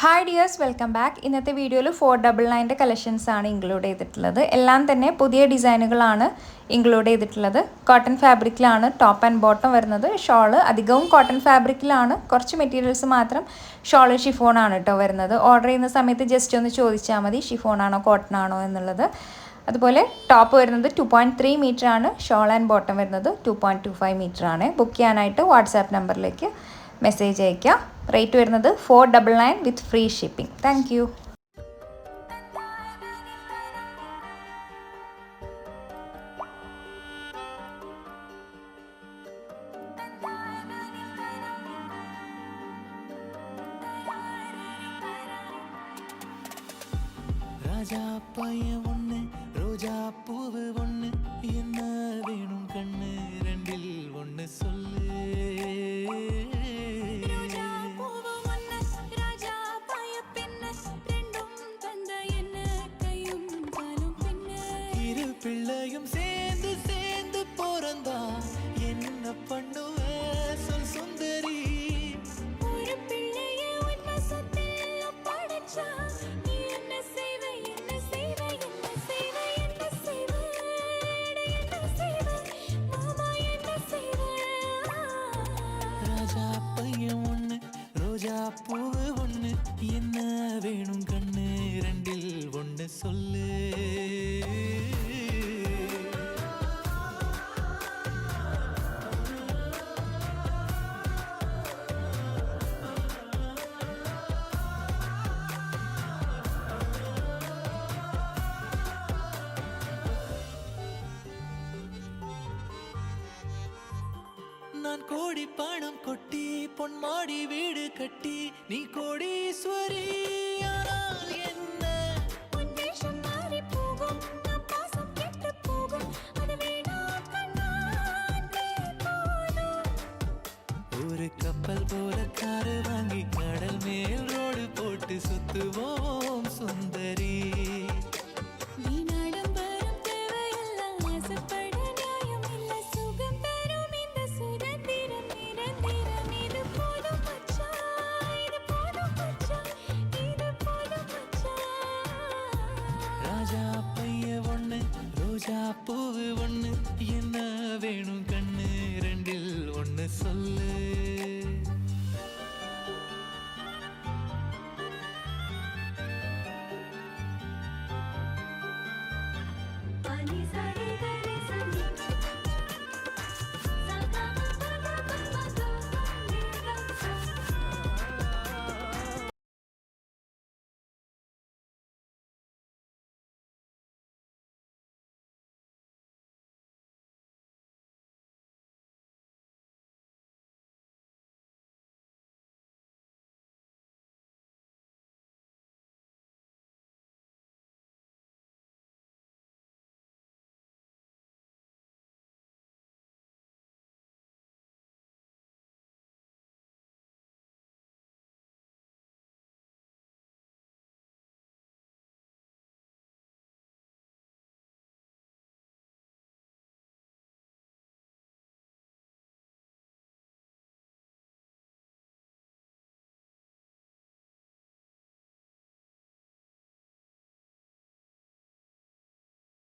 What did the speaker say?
Hi dears, welcome back. ഇന്നത്തെ വീഡിയോയിൽ 499 collections ആണ് ഇൻക്ലൂഡ് ചെയ്തിട്ടുള്ളത്. എല്ലാം തന്നെ പുതിയ ഡിസൈനുകളാണ് ഇൻക്ലൂഡ് ചെയ്തിട്ടുള്ളത്. കോട്ടൺ ഫാബ്രിക്കിലാണ് ടോപ്പ് ആൻഡ് ബോട്ടം വരുന്നത്. ഷോള് അധികവും കോട്ടൺ ഫാബ്രിക്കിലാണ്, കുറച്ച് മെറ്റീരിയൽസ് മാത്രം ഷോള് ഷിഫോൺ ആണ് കേട്ടോ വരുന്നത്. ഓർഡർ ചെയ്യുന്ന സമയത്ത് ജസ്റ്റ് ഒന്ന് ചോദിച്ചാൽ മതി ഷിഫോൺ ആണോ കോട്ടൺ ആണോ എന്നുള്ളത്. അതുപോലെ ടോപ്പ് വരുന്നത് 2.3 മീറ്റർ ആണ്, ഷോൾ ആൻഡ് ബോട്ടം വരുന്നത് 2.25 മീറ്റർ ആണ്. ബുക്ക് ചെയ്യാനായിട്ട് വാട്സാപ്പ് നമ്പറിലേക്ക് മെസ്സേജ് അയയ്ക്കുക. റേറ്റ് വരുന്നത് 499 with free shipping. Thank you. ராஜா பையன் ஒண்ணு ரோஜா பூவு ஒண்ணு என்ன வேணும் கண்ணு ரெண்டில் ஒண்ணு சொல்லு. இரு பிள்ளையும் சேர்ந்து சேர்ந்து பிறந்தா என்ன பண்ணுவ சொல் சுந்தரி. ராஜா பையன் ஒண்ணு ரோஜா பூவு ஒண்ணு என்ன வேணும் கண்ணு ரெண்டில் ஒண்ணு சொல்லு. நான் கோடி பணம் கொட்டி பொன்மாடி வீடு கட்டி நீ கோடீஸ்வரி ஆனால் என்ன ஒரு கப்பல் போல காரு வாங்கி கடல்